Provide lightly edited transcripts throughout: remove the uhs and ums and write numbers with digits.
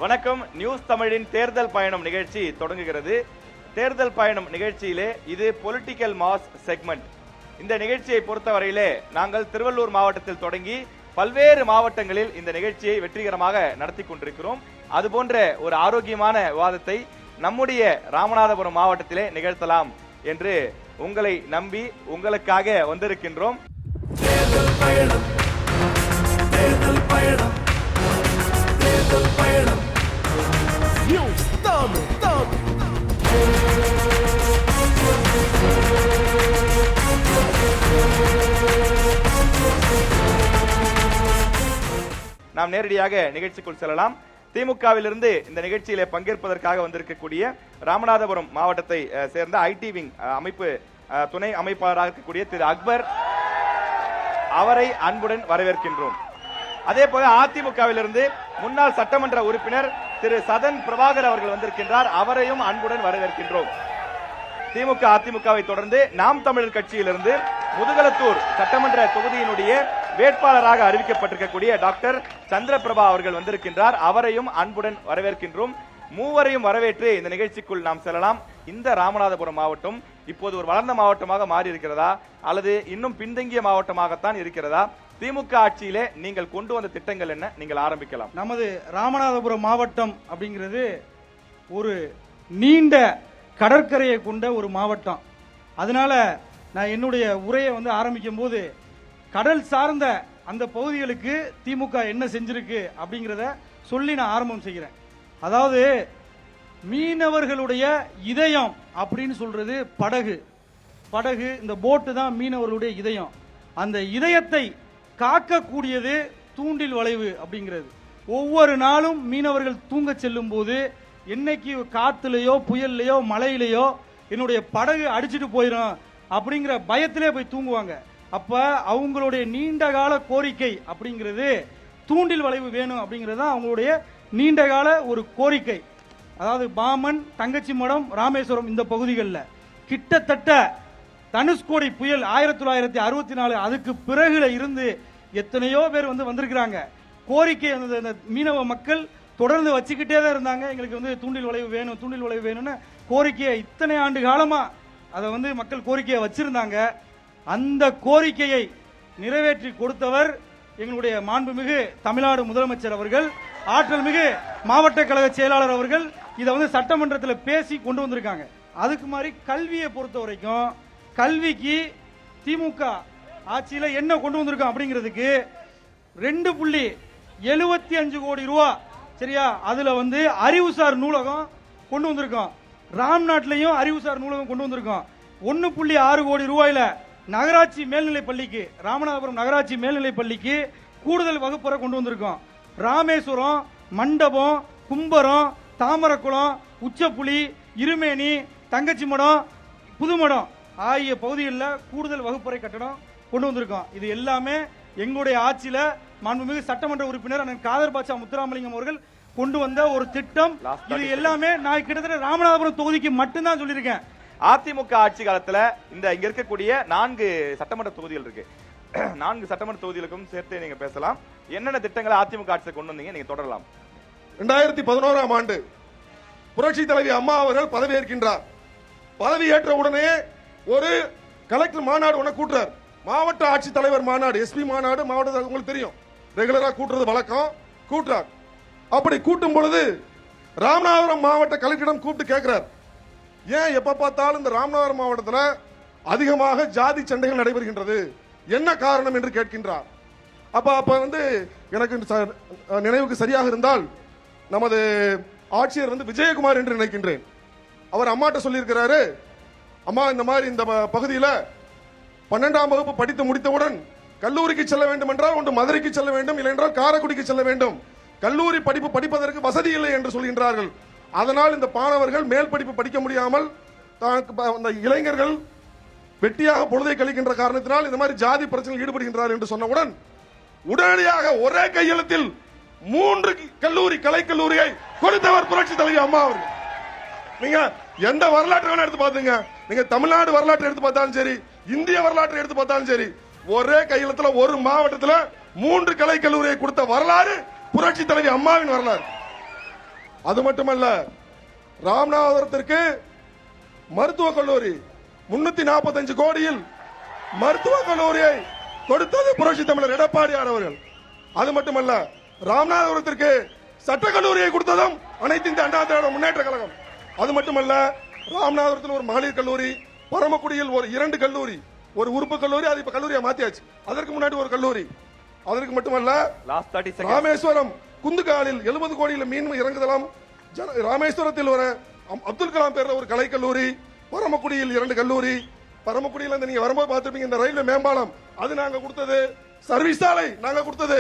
வணக்கம். நியூஸ் தமிழின் தேர்தல் பயணம் நிகழ்ச்சி தொடங்குகிறது. தேர்தல் பயணம் நிகழ்ச்சியிலே இது பொலிட்டிக்கல் மாஸ் செக்மெண்ட். இந்த நிகழ்ச்சியை பொறுத்தவரையிலே நாங்கள் திருவள்ளூர் மாவட்டத்தில் தொடங்கி பல்வேறு மாவட்டங்களில் இந்த நிகழ்ச்சியை வெற்றிகரமாக நடத்தி கொண்டிருக்கிறோம். அதுபோன்ற ஒரு ஆரோக்கியமான விவாதத்தை நம்முடைய ராமநாதபுரம் மாவட்டத்திலே நிகழ்த்தலாம் என்று உங்களை நம்பி உங்களுக்காக வந்திருக்கின்றோம். தேர்தல் பயணம், தேர்தல் பயணம், தேர்தல் பயணம். நாம் நேரடியாக நிகழ்ச்சிக்குள் செல்லலாம். திமுகவிலிருந்து இந்த நிகழ்ச்சியிலே பங்கேற்பதற்காக வந்திருக்கக்கூடிய ராமநாதபுரம் மாவட்டத்தை சேர்ந்த ஐடி விங் அமைப்பு துணை அமைப்பாளராக இருக்கக்கூடிய திரு அக்பர் அவரை அன்புடன் வரவேற்கின்றோம். அதே போல அதிமுகவிலிருந்து முன்னாள் சட்டமன்ற உறுப்பினர் திரு சதன் பிரபாகர் அவர்கள் வந்திருக்கின்றார். அவரையும் அன்புடன் வரவேற்கின்றோம். திமுக அதிமுகவை தொடர்ந்து நாம் தமிழர் கட்சியிலிருந்து முதுகலத்தூர் சட்டமன்ற தொகுதியினுடைய வேட்பாளராக அறிவிக்கப்பட்டிருக்கக்கூடிய டாக்டர் சந்திரபிரபா அவர்கள் வந்திருக்கின்றார். அவரையும் அன்புடன் வரவேற்கின்றோம். மூவரையும் வரவேற்று இந்த நிகழ்ச்சிக்குள் நாம் செல்லலாம். இந்த ராமநாதபுரம் மாவட்டம் இப்போது ஒரு வளர்ந்த மாவட்டமாக மாறி இருக்கிறதா அல்லது இன்னும் பின்தங்கிய மாவட்டமாகத்தான் இருக்கிறதா? திமுக ஆட்சியிலே நீங்கள் கொண்டு வந்த திட்டங்கள் என்ன? நீங்கள் ஆரம்பிக்கலாம். நமது ராமநாதபுரம் மாவட்டம் அப்படிங்கிறது ஒரு நீண்ட கடற்கரையை கொண்ட ஒரு மாவட்டம். அதனால நான் என்னுடைய உரையை ஆரம்பிக்கும் போது கடல் சார்ந்த அந்த பகுதிகளுக்கு திமுக என்ன செஞ்சிருக்கு அப்படிங்கிறத சொல்லி நான் ஆரம்பம் செய்கிறேன். அதாவது மீனவர்களுடைய இதயம் அப்படின்னு சொல்றது படகு இந்த போட்டு தான் மீனவர்களுடைய இதயம். அந்த இதயத்தை காக்கக்கூடியது தூண்டில் வளைவு அப்படிங்கிறது. ஒவ்வொரு நாளும் மீனவர்கள் தூங்க செல்லும் போது என்னைக்கு காத்துலையோ புயல்லையோ மழையிலையோ என்னுடைய படகு அடிச்சுட்டு போயிடும் அப்படிங்கிற பயத்திலே போய் தூங்குவாங்க. அப்ப அவங்களுடைய நீண்ட கால கோரிக்கை அப்படிங்கிறது தூண்டில் வளைவு வேணும் அப்படிங்கிறது தான் அவங்களுடைய நீண்ட கால ஒரு கோரிக்கை. அதாவது பாமன், தங்கச்சி மடம், ராமேஸ்வரம் இந்த பகுதிகளில் கிட்டத்தட்ட தனுஷ்கோடி புயல் 1964 அதுக்கு பிறகுல இருந்து எத்தனையோ பேர் வந்திருக்கிறாங்க. கோரிக்கை அந்த மீனவ மக்கள் தொடர்ந்து வச்சுக்கிட்டே தான் இருந்தாங்க. எங்களுக்கு தூண்டில் வளைவு வேணும்னு கோரிக்கையை இத்தனை ஆண்டு காலமா அதை மக்கள் கோரிக்கையை வச்சிருந்தாங்க. அந்த கோரிக்கையை நிறைவேற்றி கொடுத்தவர் எங்களுடைய மாண்புமிகு தமிழ்நாடு முதலமைச்சர் அவர்கள், ஆற்றல் மிகு மாவட்ட கழக செயலாளர் அவர்கள் இதை சட்டமன்றத்தில் பேசி கொண்டு வந்திருக்காங்க. அதுக்கு மாதிரி கல்வியை பொறுத்த வரைக்கும் கல்விக்கு திமுக ஆட்சியில என்ன கொண்டு வந்திருக்கோம் அப்படிங்கிறதுக்கு 2.75 கோடி ரூபா சரியா. அதுல அறிவுசார் நூலகம் கொண்டு வந்திருக்கோம். ராம்நாட்டிலையும் அறிவுசார் நூலகம் கொண்டு வந்திருக்கோம். 1.6 கோடி ரூபாயில நகராட்சி மேல்நிலை பள்ளிக்கு, ராமநாதபுரம் நகராட்சி மேல்நிலை பள்ளிக்கு கூடுதல் வகுப்பறை கொண்டு வந்திருக்கோம். ராமேஸ்வரம், மண்டபம், கும்பரம், தாமரக்குளம், உச்சப்புலி, இருமேனி, தங்கச்சி மடம், புதுமடம் ஆகிய பகுதிகளில் கூடுதல் வகுப்பறை கட்டடம் கொண்டு வந்திருக்கோம். இது எல்லாமே எங்களுடைய ஆட்சியில மாண்புமிகு சட்டமன்ற உறுப்பினர் அண்ணன் காதர் பாட்சா முத்துராமலிங்கம் அவர்கள் கொண்டு வந்த ஒரு திட்டம். இது எல்லாமே நான் கிட்டத்தட்ட ராமநாதபுரம் தொகுதிக்கு மட்டும்தான் சொல்லியிருக்கேன். அதிமுக ஆட்சி காலத்துல இங்க இருக்கக்கூடிய 4 சட்டமன்ற தொகுதிகள் இருக்கு. 4 சட்டமன்ற தொகுதிகளுக்கும் சேர்த்து நீங்க பேசலாம். என்னென்ன திட்டங்களை அதிமுக ஆட்சியை கொண்டு வந்தீங்க? நீங்க தொடரலாம். 2011ஆம் ஆண்டு புரட்சி தலைவி அம்மா அவர்கள் பதவியேற்கின்றார். பதவியேற்ற உடனே ஒரு கலெக்டர் மாநாடு ஒன்று கூட்டுறார். மாவட்ட ஆட்சி தலைவர் மாநாடு, எஸ்பி மாநாடு மாவட்ட உங்களுக்கு தெரியும், ரெகுலரா கூட்டுறது வழக்கம். கூட்டுறார். அப்படி கூட்டும் பொழுது ராமநாதபுரம் மாவட்ட கலெக்டரிடம் கூப்பிட்டு கேட்கிறார், ஏன் எப்ப பார்த்தாலும் இந்த ராமநாதபுரம் மாவட்டத்தில் அதிகமாக ஜாதி சண்டைகள் நடைபெறுகின்றது, என்ன காரணம் என்று கேட்கின்றார். அப்ப எனக்கு நினைவுக்கு சரியாக இருந்தால் நமது ஆட்சியர் விஜயகுமார் என்று நினைக்கின்றேன். அவர் அம்மாட்ட சொல்லியிருக்கிறாரு, அம்மா இந்த மாதிரி இந்த பகுதியில் 12ஆம் வகுப்பு படித்து முடித்தவுடன் கல்லூரிக்கு செல்ல வேண்டும் என்றால் ஒன்று மதுரைக்கு செல்ல வேண்டும், இல்லை என்றால் காரைக்குடிக்கு செல்ல வேண்டும். கல்லூரி படிப்பு படிப்பதற்கு வசதி இல்லை என்று சொல்கின்றார்கள். அதனால் இந்த மாணவர்கள் மேல் படிப்பு படிக்க முடியாமல் அந்த இளைஞர்கள் வெட்டியாக பொழுதை கழிக்கின்ற காரணத்தினால் இந்த மாதிரி ஜாதி பிரச்சனையில் ஈடுபடுகின்றார் என்று சொன்னவுடன் உடனடியாக ஒரே கையெழுத்தில் 3 கல்லூரி கலைக்கல்லூரியை கொடுத்தவர் புரட்சி தலைவி அம்மா அவர்கள். நீங்க எந்த வரலாற்று வேணா எடுத்து பாத்துங்க, நீங்க தமிழ்நாடு வரலாற்று எடுத்து பார்த்தாலும் சரி, இந்திய வரலாற்றை எடுத்து பார்த்தாலும் சரி, ஒரே கையெழுத்துல ஒரு மாவட்டத்தில் 3 கலைக்கல்லூரியை கொடுத்த வரலாறு புரட்சி தலைவி அம்மாவின் வரலாறு. அது மட்டுமல்ல, ராமநாதபுரத்திற்கு மருத்துவக் கல்லூரி 345 கோடியில் மருத்துவக் கல்லூரியை கொடுத்தது புரட்சி தமிழர் எடப்பாடியார் அவர்கள். அது மட்டுமல்ல, ராமநாதபுரத்திற்கு சட்டக் கல்லூரியை கொடுத்ததும் அனைத்து இந்திய அண்ணா திராவிட முன்னேற்ற கழகம். அது மட்டுமல்ல, ராமநாதபுரத்தில் ஒரு மகளிர் கல்லூரி, பரமக்குடியில் ஒரு 2 கல்லூரி, ஒரு உறுப்பு கல்லூரி, அது இப்ப கல்லூரியா மாத்தியாச்சு. அதற்கு முன்னாடி ஒரு கல்லூரி. அதற்கு மட்டுமல்ல, ராமேஸ்வரம் குந்துகாலில் 70 கோடியில் மீன் இறங்குதலாம். ராமேஸ்வரத்தில் ஒரு அப்துல் கலாம் பேர்ல ஒரு கலை கல்லூரி, பரமக்குடியில் 2 கல்லூரி. பரமக்குடியில் நீங்க வரும்போது பார்த்திருப்பீங்க, இந்த ரயில்வே மேம்பாலம் அது நாங்க கொடுத்தது, சர்வீஸ் சாலை நாங்க கொடுத்தது,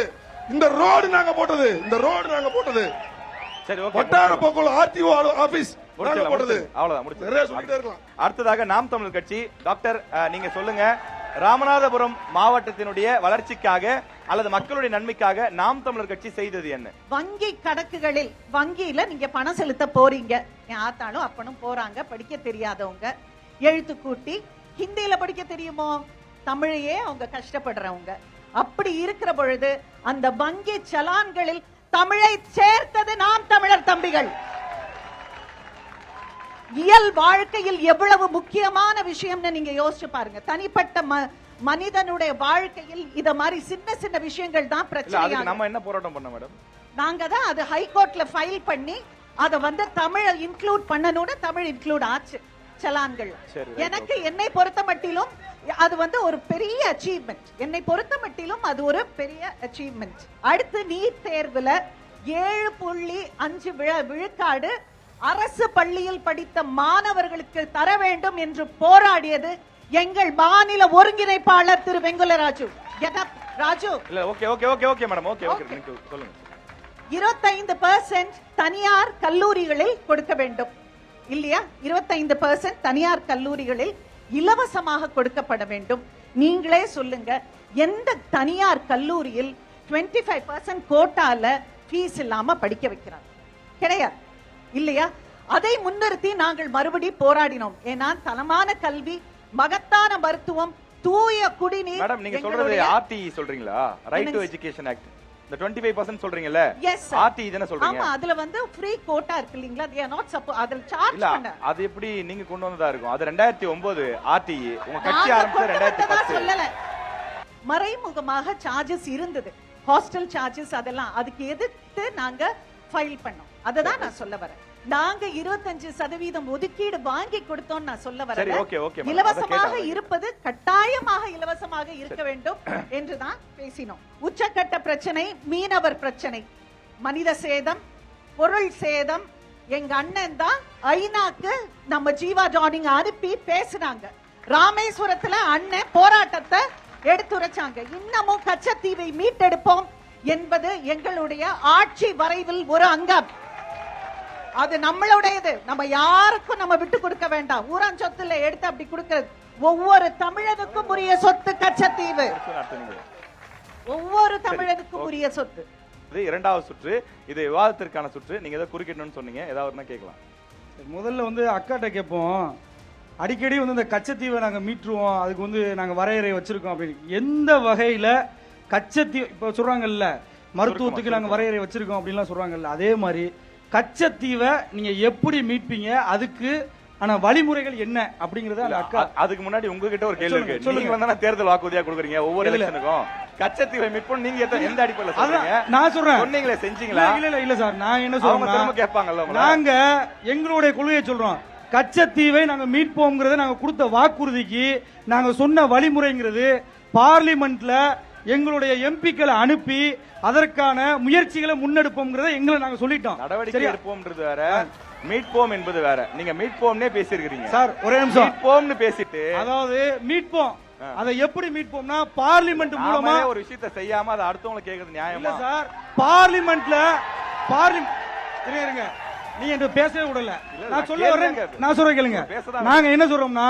இந்த ரோடு நாங்க போட்டது, இந்த ரோடு நாங்க போட்டது, சரி ஓகே, வட்டார போக்குவரத்து ஆர்டிஓ ஆபீஸ் நாங்க போட்டது. அவ்வளவுதான், முடிச்சு. நிறைய சொல்லிட்டே இருக்கலாம். அடுத்ததாக நாம் தமிழர் கட்சி. டாக்டர், நீங்க சொல்லுங்க, ராமநாதபுரம் மாவட்டத்தினுடைய வளர்ச்சிக்காக அல்லது மக்களுடைய நன்மைக்காக நாம் தமிழர் கட்சி செய்தது என்ன? வங்கி கணக்குகளில், வங்கியில நீங்க பணம் செலுத்த போறீங்க, என் ஆத்தாலும் அப்பனும் போறாங்க, படிக்க தெரியாதவங்க, எழுத்து கூட்டி ஹிந்தியில படிக்க தெரியுமோ, தமிழையே அவங்க கஷ்டப்படுறவங்க. அப்படி இருக்கிற பொழுது அந்த வங்கி சலான்களில் தமிழை சேர்த்தது நாம் தமிழர் தம்பிகள். இயல் வாழ்க்கையில் எவ்வளவு முக்கியமான விஷயம்னு நீங்க யோசிச்சு பாருங்க. தனிப்பட்ட மனிதனுடைய வாழ்க்கையில் இத மாதிரி சின்ன சின்ன விஷயங்கள் தான் பிரச்சனை. நம்ம என்ன போராட்டம் பண்ண மேடம்? நாங்க தான் அது ஹைகோர்ட்ல ஃபைல் பண்ணி அத தமிழை இன்க்ளூட் பண்ணனும்னு தமிழ் இன்க்ளூட் ஆச்சு சலான்கள். எனக்கு என்னை பொறுத்த மட்டிலும் அது ஒரு பெரிய அச்சீவ்மெண்ட். என்னை பொறுத்த மட்டிலும் அது ஒரு பெரிய அச்சீவ்மெண்ட். அடுத்து நீட் தேர்வுல 7.5 விழுக்காடு அரசு பள்ளியில் படித்த மாணவர்களுக்கு தர வேண்டும் என்று போராடியது எங்கள் மாநில ஒருங்கிணைப்பாளர் திரு வெங்குலராஜு. ராஜு இல்ல, okay okay okay okay madam, okay okay, நீங்க சொல்லுங்க. 25% தனியார் கல்லூரிகளில் கொடுக்க வேண்டும் இல்லையா? 25% தனியார் கல்லூரிகளில் இலவசமாக கொடுக்கப்பட வேண்டும். நீங்களே சொல்லுங்க, எந்த தனியார் கல்லூரியில் 25% கோட்டால ஃபீஸ் இல்லாம படிக்க வைக்கிறாங்க? கிடையாது இல்லையா? அதை முன்னிறுத்தி நாங்கள் மறுபடி போராடினோம். ஏன்னா தரமான கல்வி, மகத்தான மருத்துவம், தூய குடிநீர். மேடம், நீங்க சொல்றது ஆர்டிஇ சொல்றீங்களா? Right to education act. இந்த 25% சொல்றீங்கல்ல, ஆர்டிஇ தான சொல்றீங்க? ஆமா, அதுல ஃப்ரீ கோட்டா இருக்கு இல்லீங்களா? they are not supposed அதுல சார்ஜ் பண்ண. அது எப்படி நீங்க கொண்டு வந்ததா இருக்கும்? அது 2009 ஆர்டிஇ. உங்க கட்சி ஆரம்பிச்சது 2010. சொல்லல, மறைமுகமாக சார்ஜஸ் இருந்தது, ஹாஸ்டல் சார்ஜஸ், அதெல்லாம் அதுக்கு எதிர்த்து நாங்க ஃபைல் பண்ணோம். அததான் நான் சொல்ல வரேன். நாங்க 25% ஒதுக்கீடு வாங்கி கொடுத்தோம் நான் சொல்ல வரேன். இலவசமாக இருப்பது கட்டாயமாக இலவசமாக இருக்க வேண்டும் என்றுதான் பேசினோம். உச்சக்கட்ட பிரச்சனை மீனவர் பிரச்சனை, மனித சேதம், பொருள் சேதம். எங்க அண்ணன் தான் ஐநாக்கு நம்ம ஜீவா ஜானிங் அனுப்பி பேசினாங்க. ராமேஸ்வரத்துல அண்ணன் போராட்டத்தை எடுத்துரைச்சாங்க. இன்னமும் கச்சத்தீவை மீட்டெடுப்போம் என்பது எங்களுடைய ஆட்சி வரைவில் ஒரு அங்கம். அது நம்மளுடையது, நம்ம யாருக்கும் நம்ம விட்டு கொடுக்க வேண்டாம். ஊரான் சொத்துல எடுத்து அப்படி கொடுக்கிறது. ஒவ்வொரு தமிழனுக்கும் உரிய சொத்து கச்சத்தீவு, ஒவ்வொரு தமிழனுக்கும் உரிய சொத்து. இது இரண்டாவது சுற்று, இது விவாதத்திற்கான சுற்று. நீங்க ஏதோ குறுக்கிடணும்னு சொன்னீங்க, ஏதாவது கேட்கலாம். முதல்ல அக்காட்ட கேட்போம், அடிக்கடி இந்த கச்சத்தீவை நாங்க மீட்டுருவோம், அதுக்கு நாங்க வரையறை வச்சிருக்கோம் அப்படின்னு. எந்த வகையில கச்சத்தீவு இப்ப சொல்றாங்கல்ல, மருத்துவத்துக்கு நாங்க வரையறை வச்சிருக்கோம் அப்படின்லாம் சொல்றாங்கல்ல, அதே மாதிரி கச்சத்தீவை நீங்க எப்படி மீட்பீங்க, அதுக்கு ஆனா வழிமுறைகள் என்ன அப்படிங்கறத அந்த அக்கா. அதுக்கு முன்னாடி உங்ககிட்ட ஒரு கேள்வி இருக்கு. நீங்க வந்தா தேர்தல் வாக்குறுதியா கொடுக்குறீங்க ஒவ்வொரு எலெக்ஷனுக்கும். கச்சத்தீவை மீட்போம் நீங்க எந்த அடிப்படையில சொல்றீங்க? நான் சொல்றேன், சொன்னீங்களே, செஞ்சீங்களா? இல்ல சார், நான் என்ன சொல்றேன், கேட்பாங்கல்ல, நாங்க எங்களுடைய கொள்கையை சொல்றோம். கச்சத்தீவை நாங்க மீட்போம்ங்கறத நாங்க கொடுத்த வாக்குறுதிக்கு நாங்க சொன்ன வழிமுறைங்கிறது பார்லிமெண்ட்ல எங்களுடைய எம்பிக்களை அனுப்பி அதற்கான முயற்சிகளை முன்னெடுப்போம்ங்கறத எங்களை நாங்க சொல்லிட்டோம். நடவடிக்கை எடுப்போம்ன்றது வேற, மீட்போம் என்பது வேற. நீங்க மீட்போம்னே பேசியிருக்கீங்க சார். ஒரே நிமிஷம், மீட்போம்னு பேசிட்டு, அதாவது மீட்போம், அதை எப்படி மீட்போம்னா பார்லிமெண்ட் மூலமா ஒரு விஷயத்தை செய்யாம அதை அடுத்தவங்க கேக்குறது நியாயமா சார்? பார்லிமெண்ட்ல இருங்க, நீங்க என்ன பேசவே விடல. நான் சொல்ல வரேன், நான் சொல்ற கேளுங்க. நாங்க என்ன சொல்றோம்னா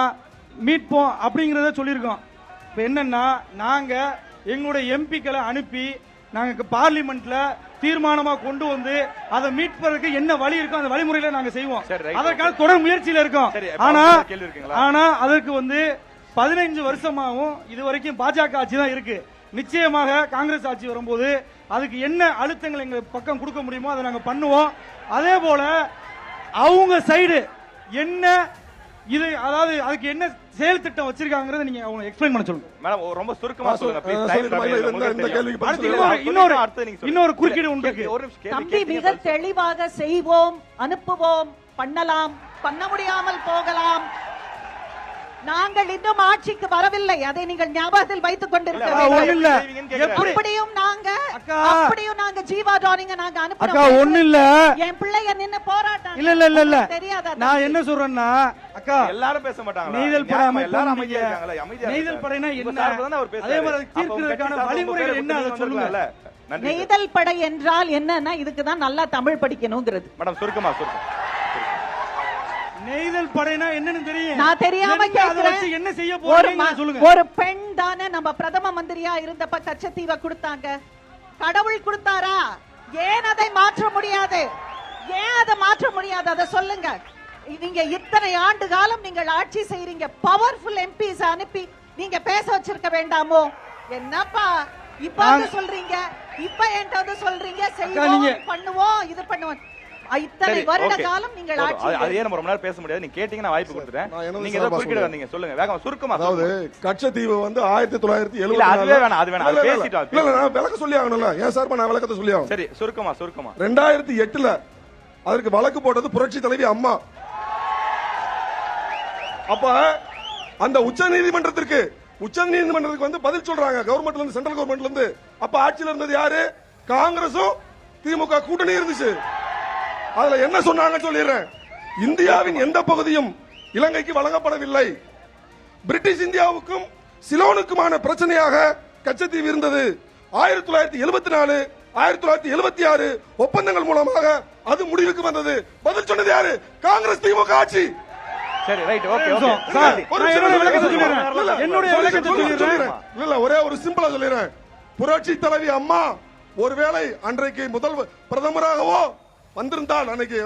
மீட்போம் அப்படிங்கறத சொல்லியிருக்கோம். இப்ப என்னன்னா, நாங்க எங்களுடைய எம்பிக்களை அனுப்பி நாங்க பார்லிமெண்ட்ல தீர்மானமா கொண்டு வந்து அதை மீட்பதற்கு என்ன வழி இருக்கோ அந்த வழிமுறையில நாங்க செய்வோம். அதற்கான தொடர் முயற்சியில இருக்கோம். ஆனா அதற்கு 15 வருஷமாவும் இதுவரைக்கும் பாஜக ஆட்சி தான் இருக்கு. நிச்சயமாக காங்கிரஸ் ஆட்சி வரும்போது அதுக்கு என்ன அழுத்தங்கள் எங்க பக்கம் கொடுக்க முடியுமோ அதை நாங்க பண்ணுவோம். அதே போல அவங்க சைடு என்ன இது, அதாவது அதுக்கு என்ன செயல் திட்டம் வச்சிருக்காங்கறத நீங்க அவங்க எக்ஸ்பிளைன் பண்ண சொல்லுங்க. மேடம் ரொம்ப சுருக்கமா சொல்லுங்க ப்ளீஸ். இன்னொரு குறுக்கீடு உண்டு இருக்கு. தம்பி மிக தெளிவாக செய்வோம், அனுப்புவோம், பண்ணலாம், பண்ண முடியாமல் போகலாம். நாங்கள் இன்னும் ஆட்சிக்கு வரவில்லை, அதை நீங்கள் ஞாபகத்தில் வைத்துக் கொண்டிருக்க வேண்டும். அப்படியும் நாங்க ஜீவா ஜானிங்க நாங்க அனுப்புறோம். ஒண்ணு இல்ல, என் பிள்ளைய நின்னு போராட்டம் இல்ல தெரியாதா? நான் என்ன சொல்றேன்னா அக்கா, எல்லாரும் பேச மாட்டாங்க. நெய்தல் படை எல்லாரும் அமைதியா இருக்காங்களா? அமைதியா நெய்தல் படைனா என்ன, அதே மாதிரி தீர்க்கிறதுக்கான வழிமுறைகள் என்ன அதை சொல்லுங்க. நெய்தல் படை என்றால் என்னன்னா இதுக்கு தான் நல்லா தமிழ் படிக்கணும்ங்கிறது. மேடம் சுருக்கமா நெய்தல் படைனா என்னன்னு தெரியும்? நான் தெரியாம கேக்குறேன். என்ன செய்ய போறீங்க சொல்லுங்க. ஒரு பெண் தானே நம்ம பிரதம மந்திரியா இருந்தப்ப கச்சத்தீவை கொடுத்தாங்க. கடவுள் கொடுத்தாரா? ஏன் அதை மாற்ற முடியாது? ஏன் அதை மாற்ற முடியாது? அதை சொல்லுங்க. நீங்க இத்தனை ஆண்டு காலம் நீங்கள் ஆட்சி செய்றீங்க, பவர்ஃபுல் எம்பிஸ் அனுப்பி நீங்க பேச வச்சிருக்க வேண்டாமோ? என்னப்பா இப்ப சொல்றீங்க, இப்ப என்கிட்ட வந்து சொல்றீங்க செய்வோம், பண்ணுவோம், இது பண்ணுவோம். இத்தனை வருட காலம் நீங்கள் ஆட்சி. அதே நம்ம ரொம்ப நேரம் பேச முடியாது. நீங்க கேட்டீங்கன்னா வாய்ப்பு கொடுத்துறேன். நீங்க ஏதோ குறுக்கிட வந்தீங்க, சொல்லுங்க வேகமா சுருக்கமா. அதாவது கச்சத்தீவு வந்து 1970 அதுவே வேணாம், அது வேணாம், அது பேசிட்டோம். இல்ல நான் விளக்க சொல்லி ஆகணும்ல, ஏன் சார் நான் விளக்கத்தை சொல்லி ஆகணும். சரி சுருக்கமா 2008 அதற்கு வழக்கு போட்டது புரட்சி தலைவி அம்மா. அப்ப அந்த உச்ச நீதிமன்றத்துக்கு வந்து பதில் சொல்றாங்க கவர்மெண்ட்ல இருந்து, சென்ட்ரல் கவர்மெண்ட்ல இருந்து. அப்ப ஆட்சியில் இருந்தது யாரு? காங்கிரசும் திமுக கூட்டணி இருந்துச்சு. அதுல என்ன சொன்னாங்க சொல்லிடுறேன். இந்தியாவின் எந்த பகுதியும் இலங்கைக்கு வழங்கப்படவில்லை. பிரிட்டிஷ் இந்தியாவுக்கும் சிலோனுக்குமான பிரச்சனையாக கச்சத்தீவு இருந்தது. 1974 1976 ஒப்பந்தங்கள் மூலமாக அது முடிவுக்கு வந்தது. பதில் சொன்னது யாரு? காங்கிரஸ் திமுக ஆட்சி. சரி ரைட் ஓகே ஒரே ஒரு சிம்பிளா சொல்லிடுறேன். புரட்சி தலைவி அம்மா ஒருவேளை அன்றைக்கு முதல் பிரதமராகவோ வந்திருந்தால், அன்னைக்கு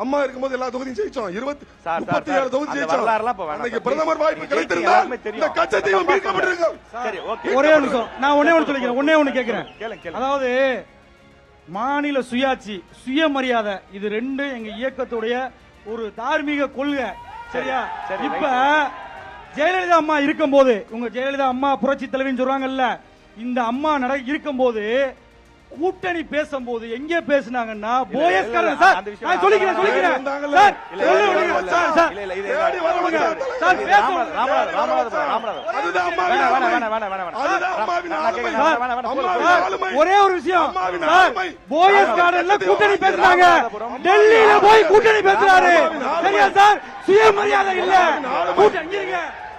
அம்மா இருக்கும்போது எல்லா தொகுதியும் ஜெயிச்சோம், 37 தொகுதி ஜெயிச்சோம். அன்னைக்கு பிரதமர் வாய்ப்பு கிடைத்திருந்தால் இந்த கச்சத்தீவு மீட்கப்பட்டிருக்கும். ஒரே நிமிஷம், நான் ஒன்னே ஒண்ணு கேக்குறேன். அதாவது மாநில சுயாட்சி, சுயமரியாதை, இது ரெண்டு எங்க இயக்கத்துடைய ஒரு தார்மீக கொள்கை. சரியா? இப்ப ஜெயலலிதா அம்மா இருக்கும் போது, உங்க ஜெயலலிதா அம்மா புரட்சி தலைவின்னு சொல்றாங்கல்ல, இந்த அம்மா இருக்கும்போது கூட்டணி பேசும்போது எங்க பேசினாங்கன்னா போயஸ்காரன் சார், நான் சொல்லிக்கிறேன் சார், ஒரே ஒரு விஷயம், போயஸ்காரன்ல கூட்டணி பேசுறாங்க, டெல்லியில போய் கூட்டணி பேசுறாரு. சரியா சார்? சுயமரியாதை இல்ல,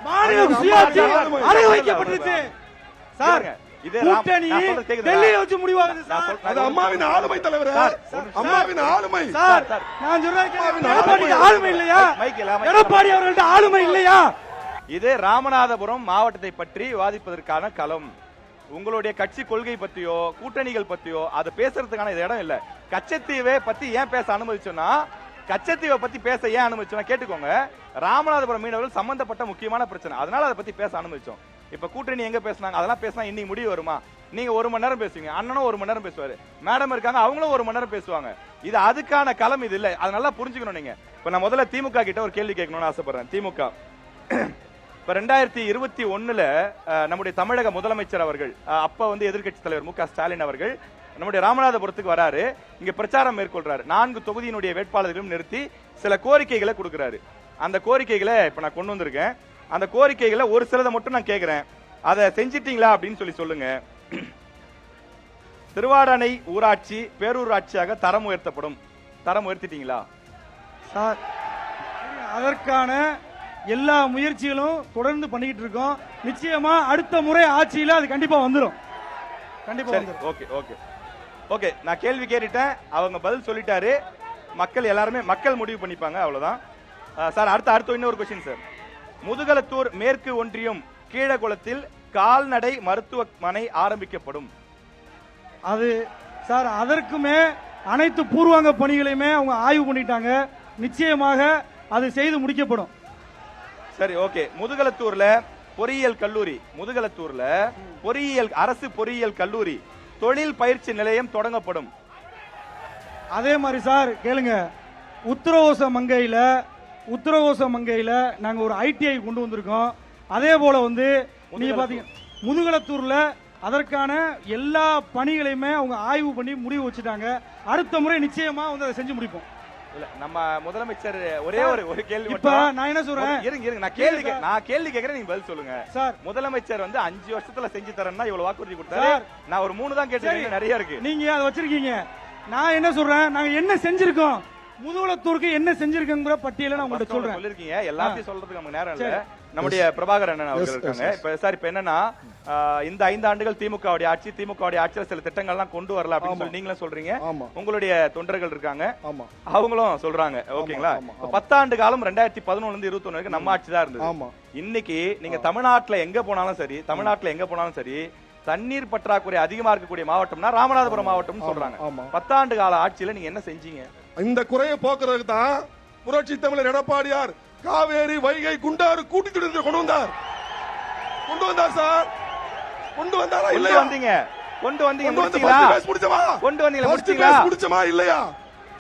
மாநில சுயாட்சி அடை வைக்கப்பட்டுருச்சு சார். கூட்டணி டெல்லியில வச்சு முடிவாகுது சார். அது அம்மாவின் ஆளுமை தலைவர், அம்மாவின் ஆளுமை சார். நான் சொல்றேன், எடப்பாடி ஆளுமை இல்லையா? எடப்பாடி அவர்கள்ட்ட ஆளுமை இல்லையா? இது ராமநாதபுரம் மாவட்டத்தை பற்றி விவாதிப்பதற்கான களம். உங்களுடைய கட்சி கொள்கை பத்தியோ கூட்டணிகள் பத்தியோ அதை பேசுறதுக்கான இடம் இல்ல. கச்சத்தீவை பத்தி ஏன் பேச அனுமதிச்சோம்னா, கச்சத்தீவை பத்தி பேச ஏன் அனுமதிச்சோம்னா கேட்டுக்கோங்க, ராமநாதபுரம் மீனவர்கள் சம்பந்தப்பட்ட முக்கியமான பிரச்சனை, அதனால அதை பத்தி பேச அனுமதிச்சோம். இப்ப கூட்டணி எங்க பேசினாங்க, அதெல்லாம் பேசினா இன்னைக்கு முடிவு வருமா? நீங்க 1 மணி நேரம் பேசுவீங்க, அண்ணனும் 1 மணி நேரம் பேசுவாரு, மேடம் இருக்காங்க அவங்களும் 1 மணி நேரம் பேசுவாங்க. இது அதுக்கான களம் இது இல்ல, அது நல்லா புரிஞ்சுக்கணும். நீங்க இப்ப நான் முதல்ல திமுக கிட்ட ஒரு கேள்வி கேட்கணும்னு ஆசைப்படுறேன். திமுக இப்ப 2021 நம்முடைய தமிழக முதலமைச்சர் அவர்கள், அப்ப வந்து எதிர்க்கட்சி தலைவர் மு.க. ஸ்டாலின் அவர்கள் நம்முடைய ராமநாதபுரத்துக்கு வராரு, இங்க பிரச்சாரம் மேற்கொள்றாரு. 4 தொகுதியினுடைய வேட்பாளர்களும் நிறுத்தி சில கோரிக்கைகளை கொடுக்கிறாரு. அந்த கோரிக்கைகளை இப்ப நான் கொண்டு வந்திருக்கேன். அந்த கோரிக்கைகளை ஒரு சிலதை மட்டும் நான் கேட்கிறேன், அதை செஞ்சிட்டீங்களா அப்படின்னு சொல்லுங்க. திருவாடானை ஊராட்சி பேரூராட்சியாக தரம் உயர்த்தப்படும். தரம் உயர்த்திட்டீங்களா சார்? அதற்கான எல்லா முயற்சிகளும் தொடர்ந்து பண்ணிக்கிட்டு இருக்கோம். நிச்சயமா அடுத்த முறை ஆட்சியில அது கண்டிப்பா வந்துடும். கண்டிப்பா வந்துடும். ஓகே ஓகே ஓகே, நான் கேள்வி கேட்டுட்டேன், அவங்க பதில் சொல்லிட்டாரு. மக்கள் எல்லாருமே மக்கள் முடிவு பண்ணிப்பாங்க, அவ்வளவுதான் சார். அடுத்த இன்னொரு கொஸ்டின் சார். முதுகலத்தூர் மேற்கு ஒன்றியம் கீழகுளத்தில் கால்நடை மருத்துவமனை ஆரம்பிக்கப்படும். அது சார், அதற்குமே அனைத்து பூர்வாங்க பணிகளையுமே அவங்க ஆய்வு பண்ணிட்டாங்க. நிச்சயமாக அது செய்து முடிக்கப்படும். சரி ஓகே. முதுகலத்தூர்ல பொறியியல் கல்லூரி, அரசு பொறியியல் கல்லூரி தொழில் பயிற்சி நிலையம் தொடங்கப்படும். அதே மாதிரி சார் கேளுங்க, உத்தரகோச மங்கையில நாங்க ஒரு ஐடிஐ கொண்டு வந்திருக்கோம். அதே போல வந்து நீங்க பாத்தீங்க முதுகலத்தூர்ல அதற்கான எல்லா பணிகளையுமே அவங்க ஆய்வு பண்ணி முடிவு வச்சுட்டாங்க. அடுத்த முறை நிச்சயமா வந்து அதை செஞ்சு முடிப்போம். இல்ல நம்ம முதலமைச்சர் ஒரே ஒரு கேள்வி இப்ப நான் என்ன சொல்றேன், இருங்க நான் கேள்வி கேக்குறேன், நீங்க பதில் சொல்லுங்க சார். முதலமைச்சர் வந்து 5 வருஷத்துல செஞ்சு தரேன்னா இவ்வளவு வாக்குறுதி கொடுத்தாரு. நான் ஒரு 3 தான் கேட்டேன், நிறைய இருக்கு. நீங்க அதை வச்சிருக்கீங்க. நான் என்ன சொல்றேன், நாங்க என்ன செஞ்சிருக்கோம், முதுகுலத்தூருக்கு என்ன செஞ்சிருக்கோங்கிற பட்டியலை நான் உங்கள்கிட்ட சொல்றேன். சொல்லிருக்கீங்க, எல்லாத்தையும் சொல்றதுக்கு நமக்கு நேரம் இல்ல. நம்முடைய பிரபாகர் அண்ணன் அவர்கள் இருக்காங்க. இப்ப சார் இப்ப என்னன்னா இந்த 5 ஆண்டுகள் திமுகவுடைய ஆட்சியில் சில திட்டங்கள்லாம் கொண்டு வரல அப்படின்னு சொல்லி நீங்களும் சொல்றீங்க, உங்களுடைய தொண்டர்கள் இருக்காங்க அவங்களும் சொல்றாங்க. ஓகேங்களா? 10 ஆண்டு காலம் 2011 இருந்து 21 வரைக்கும் நம்ம ஆட்சி தான் இருந்தது. இன்னைக்கு நீங்க தமிழ்நாட்டுல எங்க போனாலும் சரி தண்ணீர் பற்றாக்குறை அதிகமா இருக்கக்கூடிய மாவட்டம்னா ராமநாதபுரம் மாவட்டம் சொல்றாங்க. 10 ஆண்டு கால ஆட்சியில நீங்க என்ன செஞ்சீங்க? இந்த குறையை போக்குறதுக்கு தான் புரட்சி தமிழர் எடப்பாடியார் காவேரி, வைகை, குண்டாறு கூட்டி திட்டத்தை கொண்டு வந்தார் சார். கொண்டு வந்தாரா இல்லையா? கொண்டு வந்தீங்க முடிச்சீங்களா? முடிச்சமா இல்லையா?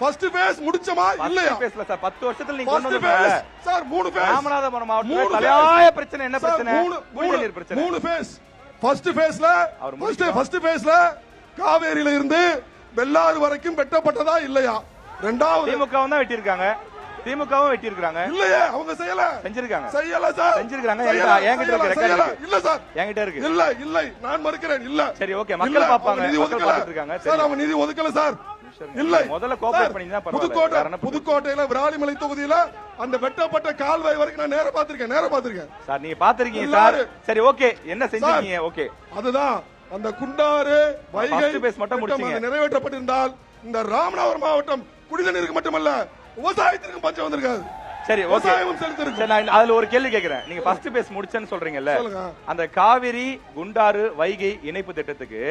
ஃபர்ஸ்ட் ஃபேஸ் முடிச்சமா இல்லையா? பேசல சார். 10 வருஷத்துல நீங்க கொண்டு வந்தீங்க சார். 3 ஃபேஸ் ராமநாதபுரம் மாவட்டத்துல தலையாய பிரச்சனை என்ன பிரச்சனை? குடிநீர் பிரச்சனை. 3 ஃபேஸ். ஃபர்ஸ்ட் ஃபேஸ்ல காவேரியில இருந்து வெள்ளாறு வரைக்கும் வெட்டப்பட்டதா இல்லையா? இரண்டாவது திமுகவும் தான் வெட்டியிருக்காங்க. இல்லையே, அவங்க செஞ்சிருக்காங்க சார். என்கிட்ட இருக்கு ரெக்கார்ட். இல்ல சார், என்கிட்ட இருக்கு. இல்ல நான் மறுக்கிறேன். இல்ல சரி, ஓகே, மக்கள் பாப்பாங்க, மக்கள் பாத்துட்டு இருக்காங்க. சார் அவங்க நிதி ஒதுக்கல சார். இல்ல முதல்ல கோஆபரேட் பண்ணி தான் பரவாயில்லை. புதுக்கோட்டையில விராலிமலை தொகுதியில அந்த வெட்டப்பட்ட கால்வாய் வரைக்கும் நான் நேரா பாத்திருக்கேன் சார். நீங்க பாத்திருக்கீங்க சார். சரி, ஓகே, என்ன செஞ்சீங்க? ஓகே, அதுதான் அந்த குண்டாறு, வைகை பேஸ் மட்டும் முடிச்சீங்க. நிறைவேற்றப்பட்டிருந்தால் இந்த ராமநாதபுரம் மாவட்டம் குடிநீருக்கு மட்டுமல்ல விவசாயத்திற்கு பஞ்சம் வந்திருக்காது. சரி, ஓகே. நான் அதுல ஒரு கேள்வி கேக்குறேன். நீங்க ஃபர்ஸ்ட் பேஸ் முடிச்சேன்னு சொல்றீங்கல்ல, அந்த காவிரி, குண்டாறு, வைகை இணைப்பு திட்டத்துக்கு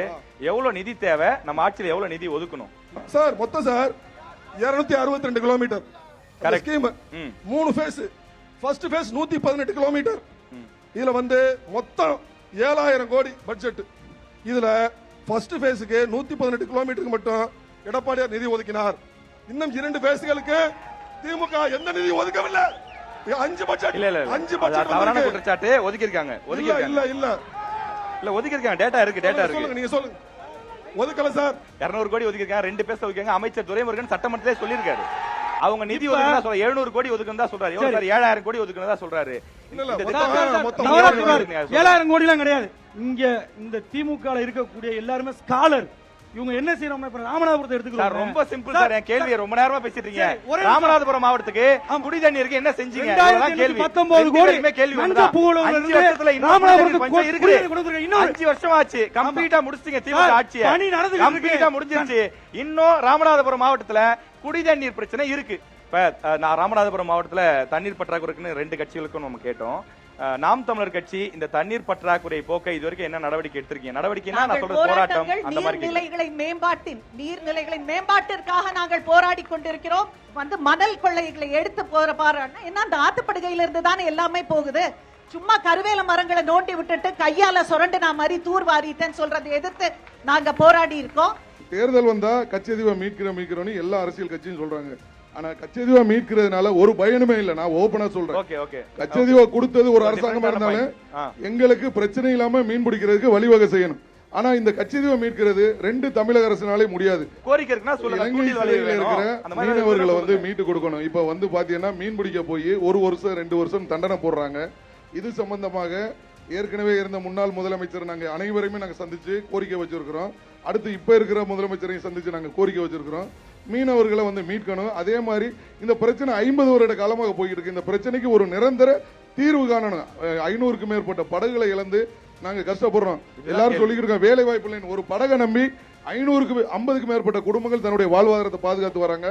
எவ்வளவு நிதி தேவை? நம்ம ஆட்சியில எவ்வளவு நிதி ஒதுக்கணும் சார்? மொத்தம் sir 262 kilometre scheme. 3 phase. First phase 118 kilometre. இதுல வந்து மொத்தம் 7000 கோடி பட்ஜெட். இதுல ஃபர்ஸ்ட் ஃபேஸுக்கு 118 கிலோமீட்டருக்கு மட்டும் எடப்பாடியார் நிதி ஒதுக்கினார். இன்னும் 2 ஃபேஸ்களுக்கு திமுக எந்த நிதி ஒதுக்கவில்லை. 5 பட்ஜெட். இல்ல 5 பட்ஜெட் தவறான குற்றச்சாட்டு. ஒதுக்கிருக்காங்க. இல்ல ஒதுக்கிருக்காங்க. டேட்டா இருக்கு. நீங்க சொல்லுங்க. ஒதுக்கல சார். 200 கோடி ஒதுக்கிருக்காங்க. 2 பேச ஒதுக்கிருக்காங்க. அமைச்சர் துரைமுருகன் சட்டமன்றத்திலே சொல்லியிருக்காரு. அவங்க நிதி ஒதுக்குனா சொல்ற 700 கோடி ஒதுக்குனதா சொல்றாரு. எவ்வளவு சார்? 7000 கோடி ஒதுக்குனதா சொல்றாரு. 7000 கோடி எல்லாம் கிடையாது. இங்க இந்த திமுக இருக்கக்கூடிய எல்லாருமே ஸ்காலர். இவங்க என்ன செய்யறோம்? ராமநாதபுரத்தை எடுத்துக்கலாம். ரொம்ப சிம்பிள் சார். என் கேள்வியை ரொம்ப நேரமா பேசிட்டு இருக்கீங்க. ராமநாதபுரம் மாவட்டத்துக்கு குடி தண்ணீருக்கு என்ன செஞ்சீங்க? 19 கோடி கேள்வி. 5 வருஷம் ஆச்சு. கம்ப்ளீட்டா முடிச்சிட்டீங்க திமுக ஆட்சியை. கம்ப்ளீட்டா முடிஞ்சிருச்சு. இன்னும் ராமநாதபுரம் மாவட்டத்துல குடி தண்ணீர் பிரச்சனை இருக்கு. இப்ப நான் ராமநாதபுரம் மாவட்டத்துல தண்ணீர் பற்றாக்குறைக்குன்னு 2 கட்சிகளுக்கும் நம்ம கேட்டோம். நாம் தமிழர் கட்சி இந்த தண்ணீர் பற்றாக்குறை போக்க இதுவரைக்கும் என்ன நடவடிக்கை எடுத்திருக்கீங்க? நடவடிக்கைனா நான் சொல்றது போராட்டம் அந்த மாதிரி. நீர்நிலைகளின் மேம்பாட்டிற்காக நாங்கள் போராடி கொண்டிருக்கிறோம். வந்து மணல் கொள்ளைகளை எடுத்து போற பாருன்னா என்ன, அந்த ஆத்துப்படுகையில இருந்து தானே எல்லாமே போகுது. சும்மா கருவேல மரங்களை நோண்டி விட்டுட்டு கையால சுரண்டு நான் மாதிரி தூர் வாரிட்டேன்னு சொல்றதை எதிர்த்து நாங்க போராடி இருக்கோம். தேர்தல் வந்தா கச்சதீவை மீட்கிறோம்னு எல்லா அரசியல் கட்சியும் சொல்றாங்க. ஆனா கச்சதீவை மீட்கிறதுனால ஒரு பயனுமே இல்ல. நான் ஓபனா சொல்றேன். கச்சதீவை கொடுத்தது ஒரு அரசாங்கமா இருந்தாலும் எங்களுக்கு பிரச்சனை இல்லாம மீன் பிடிக்கிறதுக்கு வழிவகை செய்யணும். ஆனா இந்த கச்சதீவை மீட்கிறது 2 தமிழக அரசினாலே முடியாது. இலங்கை சிறையில் இருக்கிற மீனவர்களை வந்து மீட்டு கொடுக்கணும். இப்ப வந்து பாத்தீங்கன்னா மீன் பிடிக்க போய் 1 வருஷம் 2 வருஷம் தண்டனை போடுறாங்க. இது சம்பந்தமாக ஏற்கனவே இருந்த முன்னாள் முதலமைச்சர் நாங்க அனைவரையுமே நாங்க சந்திச்சு கோரிக்கை வச்சிருக்கிறோம். அடுத்து இப்ப இருக்கிற முதலமைச்சரையும் சந்திச்சு நாங்க கோரிக்கை வச்சிருக்கிறோம். மீனவர்களை வந்து மீட்கணும். அதே மாதிரி இந்த பிரச்சனை 50 வருட காலமாக போயிட்டு இருக்கு. இந்த பிரச்சனைக்கு ஒரு நிரந்தர தீர்வு காணணும். 500க்கும் மேற்பட்ட படகுகளை இழந்து நாங்க கஷ்டப்படுறோம். எல்லாரும் சொல்லிக்கிறோம் வேலை வாய்ப்பு இல்லைன்னு. ஒரு படகை நம்பி 550க்கும் மேற்பட்ட குடும்பங்கள் தன்னுடைய வாழ்வாதாரத்தை பாதுகாத்து வராங்க.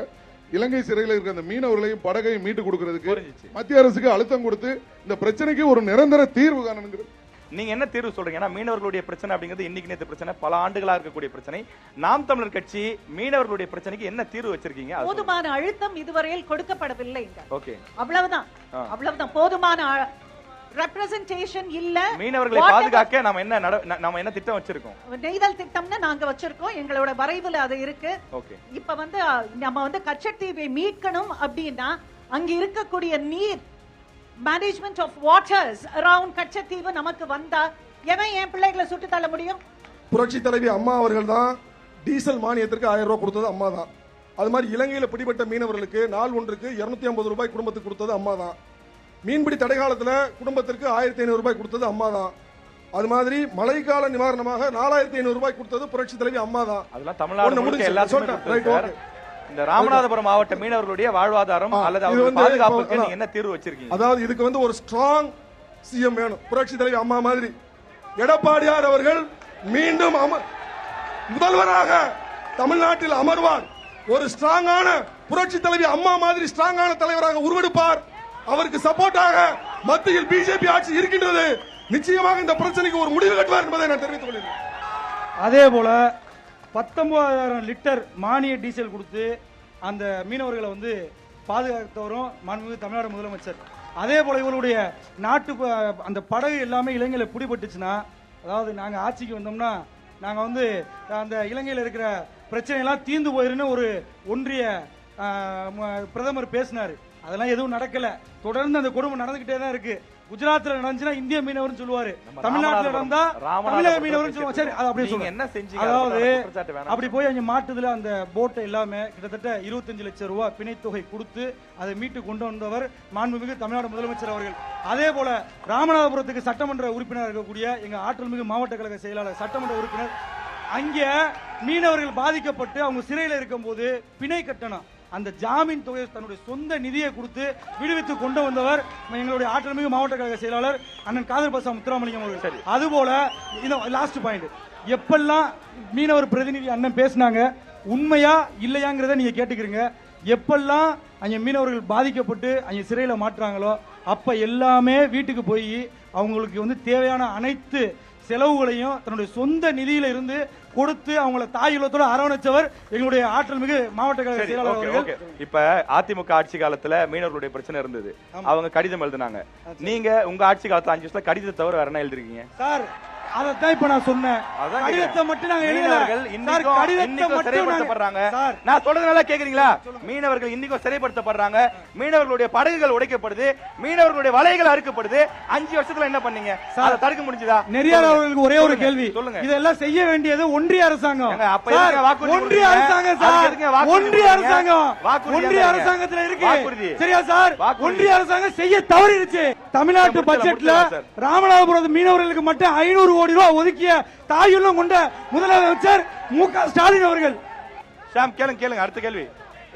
இலங்கை சிறையில் இருக்கிற அந்த மீனவர்களையும் படகையும் மீட்டு கொடுக்கிறதுக்கு மத்திய அரசுக்கு அழுத்தம் கொடுத்து இந்த பிரச்சனைக்கு ஒரு நிரந்தர தீர்வு காணணும். நீங்க என்ன தீர்வு சொல்றீங்க? மீனவர்களுடைய பிரச்சனை அப்படிங்கிறது இன்னைக்கு நேத்து பிரச்சனை, பல ஆண்டுகளா இருக்கக்கூடிய பிரச்சனை. நாம் தமிழர் கட்சி மீனவர்களுடைய பிரச்சனைக்கு என்ன தீர்வு வச்சிருக்கீங்க? போதுமான அழுத்தம் இதுவரையில் கொடுக்கப்படவில்லை. ஓகே, அவ்வளவுதான். போதுமான ரெப்ரசன்டேஷன் இல்ல. மீனவர்களை பாதுகாக்க நாம என்ன திட்டம் வச்சிருக்கோம்? நெய்தல் திட்டம்னு நாங்க வச்சிருக்கோம், எங்களோட வரைவுல அது இருக்கு. இப்ப வந்து நம்ம வந்து கச்சத்தீவை மீட்கணும் அப்படின்னா அங்க இருக்கக்கூடிய நீர் management of waters around Katchatheevu நமக்கு வந்தா எவன் என் பிள்ளைகளை சுட்டு தள்ள முடியும்? புரட்சி தலைவி அம்மா அவர்கள் தான் டீசல் மானியத்திற்கு 1000 ரூபாய் கொடுத்தது அம்மா தான். அது மாதிரி இலங்கையில் பிடிபட்ட மீனவர்களுக்கு நாள் ஒன்றுக்கு 250 ரூபாய் குடும்பத்துக்கு கொடுத்தது அம்மா தான். மீன்பிடி தடை காலத்தில் குடும்பத்திற்கு 1500 ரூபாய் கொடுத்தது அம்மா தான். அது மாதிரி மழைக்கால நிவாரணமாக 4500 ரூபாய் கொடுத்தது புரட்சி தலைவி அம்மா தான். அதெல்லாம் தமிழ்நாடு. இந்த ராமநாதபுரம் மாவட்ட மீனவர்களுடைய வாழ்வாதாரம் அல்லது அவங்க பாதுகாப்புக்கு நீங்க என்ன தீர்வு வச்சிருக்கீங்க? அதாவது இதுக்கு வந்து ஒரு ஸ்ட்ராங் சிஎம் வேணும். புரட்சி தலைவி அம்மா மாதிரி எடப்பாடியார் அவர்கள் மீண்டும் முதல்வராக தமிழ்நாட்டில் அமர்வார். ஒரு ஸ்ட்ராங்கான புரட்சி தலைவி அம்மா மாதிரி ஸ்ட்ராங்கான தலைவராக உருவெடுப்பார். அவருக்கு சப்போர்ட்டாக மத்தியில் பிஜேபி ஆட்சி இருக்கின்றது. நிச்சயமாக இந்த பிரச்சனைக்கு ஒரு முடிவு கட்டுவார் என்பதை நான் தெரிவித்துக் கொள்கிறேன். அதே போல 19,000 லிட்டர் மானிய டீசல் கொடுத்து அந்த மீனவர்களை வந்து பாதுகாத்தவரும் மாண்புமிகு தமிழ்நாடு முதலமைச்சர். அதே போல இவருடைய நாட்டு அந்த படகு எல்லாமே இலங்கையில பிடிபட்டுச்சுன்னா, அதாவது நாங்க ஆட்சிக்கு வந்தோம்னா நாங்க வந்து அந்த இலங்கையில் இருக்கிற பிரச்சனையெல்லாம் தீர்ந்து போயிருன்னு ஒரு ஒன்றிய பிரதமர் பேசினாரு. அதெல்லாம் எதுவும் நடக்கல. தொடர்ந்து அந்த கொடுமை நடந்துகிட்டே தான் இருக்கு. குஜராத்ல நடந்துச்சுன்னா இந்திய மீனவர்னு சொல்லுவாரு, தமிழ்நாட்டில் நடந்தா தமிழக மீனவர்னு சொல்லுவாங்க. சரி, அது அப்படியே சொல்லுங்க. அதாவது அப்படி போய் அங்க மாட்டுதுல அந்த போட்டை எல்லாமே கிட்டத்தட்ட 25 லட்சம் ரூபாய் பிணைத்தொகை கொடுத்து அதை மீட்டு கொண்டு வந்தவர் மாண்புமிகு தமிழ்நாடு முதலமைச்சர் அவர்கள். அதே போல ராமநாதபுரத்துக்கு சட்டமன்ற உறுப்பினர் இருக்கக்கூடிய எங்க ஆற்றல்மிகு மாவட்ட கழக செயலாளர் சட்டமன்ற உறுப்பினர் அங்கே மீனவர்கள் பாதிக்கப்பட்டு அவங்க சிறையில் இருக்கும் போது பிணை கட்டணம் அந்த ஜாமீன் தொகை தன்னுடைய சொந்த நிதியை கொடுத்து விடுவித்து கொண்டு வந்தவர் எங்களுடைய ஆற்றல்மிகு மாவட்ட கழக செயலாளர் அண்ணன் காதர் பாசா முத்துராமலிங்கம் அவர்கள். அதுபோல இந்த லாஸ்ட் பாயிண்ட், எப்பெல்லாம் மீனவர் பிரதிநிதி அண்ணன் பேசினாங்க உண்மையா இல்லையாங்கிறத நீங்க கேட்டுக்கிறீங்க. எப்பெல்லாம் அங்க மீனவர்கள் பாதிக்கப்பட்டு அங்க சிறையில மாட்டுறாங்களோ அப்ப எல்லாமே வீட்டுக்கு போய் அவங்களுக்கு வந்து தேவையான அனைத்து செலவுகளையும் தன்னுடைய சொந்த நிதியில இருந்து கொடுத்து அவங்கள தாயுள்ளத்தோட அரவணைச்சவர் எங்களுடைய ஆற்றல் மிகு மாவட்ட கழக செயலாளர் அவர்கள். இப்ப அதிமுக ஆட்சி காலத்துல மீனவர்களுடைய பிரச்சனை இருந்தது, அவங்க கடிதம் எழுதினாங்க. நீங்க உங்க ஆட்சி காலத்துல 5 வருஷத்துல கடிதத்தை தவிர வேற என்ன எழுதிருக்கீங்க சார்? அதான் இப்ப நான் சொன்னேன், கடிதத்தை மட்டும் நாங்க எழுதல. சிறைப்படுத்தப்படுறாங்க. நான் சொல்றது நல்லா கேக்குறீங்களா? மீனவர்கள் இன்னைக்கும் சிறைப்படுத்தப்படுறாங்க, மீனவர்களுடைய படகுகள் உடைக்கப்படுது, மீனவர்களுடைய வலைகள் அறுக்கப்படுது. 5 வருஷத்துல என்ன பண்ணீங்க? அதை தடுக்க முடிஞ்சதா? நெறியார் அவர்களுக்கு ஒரே ஒரு கேள்வி சொல்லுங்க. இதெல்லாம் செய்ய வேண்டியது ஒன்றிய அரசாங்கம். ஒன்றிய அரசாங்கம் சார், ஒன்றிய அரசாங்கம், ஒன்றிய அரசாங்கத்துல இருக்கு. சரியா சார்? ஒன்றிய அரசாங்கம் செய்ய தவறிடுச்சு. தமிழ்நாட்டு பட்ஜெட்ல ராமநாதபுரம் மீனவர்களுக்கு மட்டும் 500 கோடி ரூபாய் ஒதுக்கிய தாயுள்ளம் கொண்ட முதலமைச்சர் மு.க. ஸ்டாலின் அவர்கள். கேளுங்க அடுத்த கேள்வி.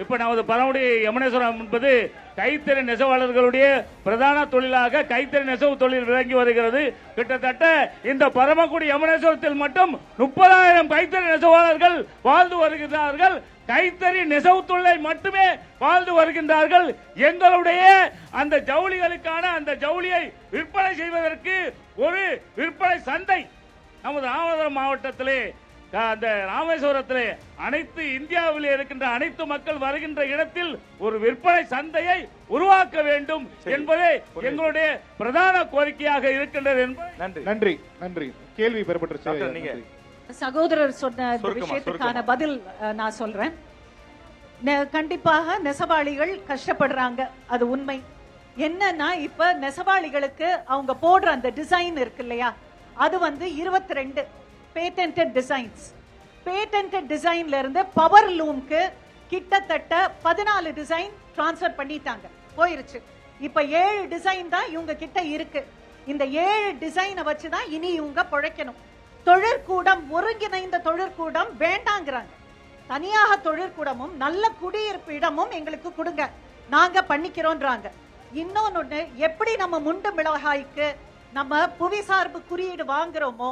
இப்ப நமது பரமக்குடி யமுனேஸ்வரம் என்பது கைத்தறி நெசவாளர்களுடைய பிரதான தொழிலாக கைத்தறி நெசவு தொழில் விளங்கி வருகிறது. கிட்டத்தட்ட இந்த பரமக்குடி யமுனேஸ்வரத்தில் மட்டும் 30,000 கைத்தறி நெசவாளர்கள் வாழ்ந்து வருகிறார்கள். கைத்தறி நெசவு தொழிலை மட்டுமே வாழ்ந்து வருகின்றார்கள். எங்களுடைய அந்த ஜவுளிகளுக்கான அந்த ஜவுளியை விற்பனை செய்வதற்கு ஒரு விற்பனை சந்தை நமது ராமநாதபுரம் மாவட்டத்திலே அந்த ராமேஸ்வரத்திலே அனைத்து இந்தியாவில் இருக்கின்ற அனைத்து மக்கள் வருகின்ற இடத்தில் ஒரு விற்பனை சந்தையை உருவாக்க வேண்டும் என்பதே எங்களுடைய பிரதான கோரிக்கையாக இருக்கின்றது. நன்றி நன்றி. கேள்வி பெறப்பட்டிருச்சு. சகோதரர் சொன்ன விஷயத்துக்கான பதில் நான் சொல்றேன். கண்டிப்பாக நெசவாளிகள் கஷ்டப்படுறாங்க, அது உண்மை. என்னன்னா இப்ப நெசவாளிகளுக்கு அவங்க போடுற அந்த டிசைன் இருக்கு இல்லையா, அது வந்து 22 பேட்டன்டட் டிசைன்ஸ். பேட்டன்டட் டிசைன்ல இருந்து பவர் லூம்க்கு கிட்டத்தட்ட 14 டிசைன் டிரான்ஸ்ஃபர் பண்ணிட்டாங்க, போயிருச்சு. இப்ப 7 டிசைன் தான் இவங்க கிட்ட இருக்கு. இந்த 7 டிசைனை வச்சுதான் இனி இவங்க பிழைக்கணும். தொழிற்கூடம், ஒருங்கிணைந்த தொழிற்கூடம் வேண்டாங்கிறாங்க. தனியாக தொழிற்கூடமும் நல்ல குடியிருப்பு இடமும் எங்களுக்கு கொடுங்க, நாங்க பண்ணிக்கிறோம்ன்றாங்க. இன்னொன்னு, எப்படி நம்ம முண்டு மிளகாய்க்கு நம்ம புவிசார்பு குறியீடு வாங்குறோமோ